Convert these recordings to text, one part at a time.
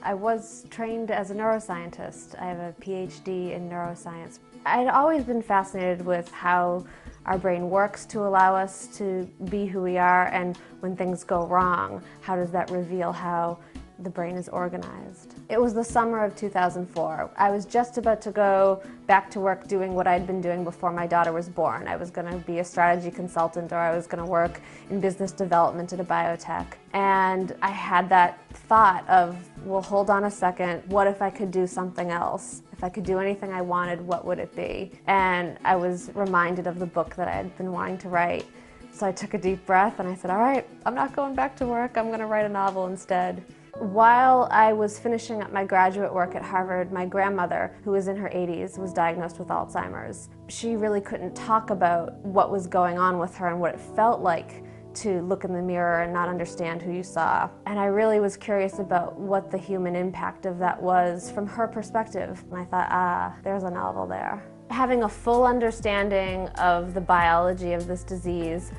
I was trained as a neuroscientist. I have a PhD in neuroscience. I'd always been fascinated with how our brain works to allow us to be who we are, and when things go wrong, how does that reveal how the brain is organized. It was the summer of 2004. I was just about to go back to work doing what I'd been doing before my daughter was born. I was going to be a strategy consultant, or I was going to work in business development at a biotech. And I had that thought of, well, hold on a second, what if I could do something else? If I could do anything I wanted, what would it be? And I was reminded of the book that I had been wanting to write. So I took a deep breath and I said, all right, I'm not going back to work, I'm going to write a novel instead. While I was finishing up my graduate work at Harvard, my grandmother, who was in her 80s, was diagnosed with Alzheimer's. She really couldn't talk about what was going on with her and what it felt like to look in the mirror and not understand who you saw. And I really was curious about what the human impact of that was from her perspective. And I thought, there's a novel there. Having a full understanding of the biology of this disease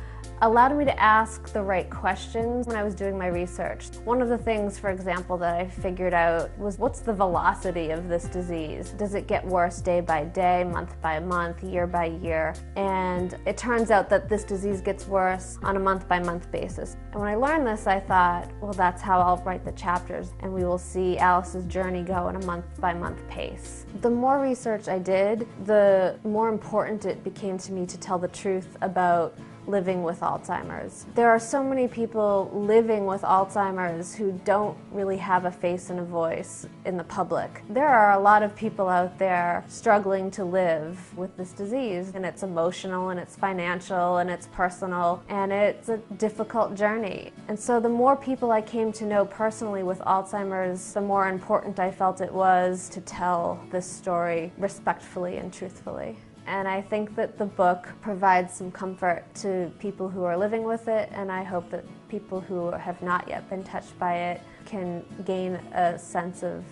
allowed me to ask the right questions when I was doing my research. One of the things, for example, that I figured out was, what's the velocity of this disease? Does it get worse day by day, month by month, year by year? And it turns out that this disease gets worse on a month-by-month basis. And when I learned this, I thought, well, that's how I'll write the chapters, and we will see Alice's journey go in a month-by-month pace. The more research I did, the more important it became to me to tell the truth about living with Alzheimer's. There are so many people living with Alzheimer's who don't really have a face and a voice in the public. There are a lot of people out there struggling to live with this disease, and it's emotional, and it's financial, and it's personal, and it's a difficult journey. And so the more people I came to know personally with Alzheimer's, the more important I felt it was to tell this story respectfully and truthfully. And I think that the book provides some comfort to people who are living with it, and I hope that people who have not yet been touched by it can gain a sense of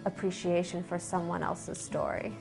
appreciation for someone else's story.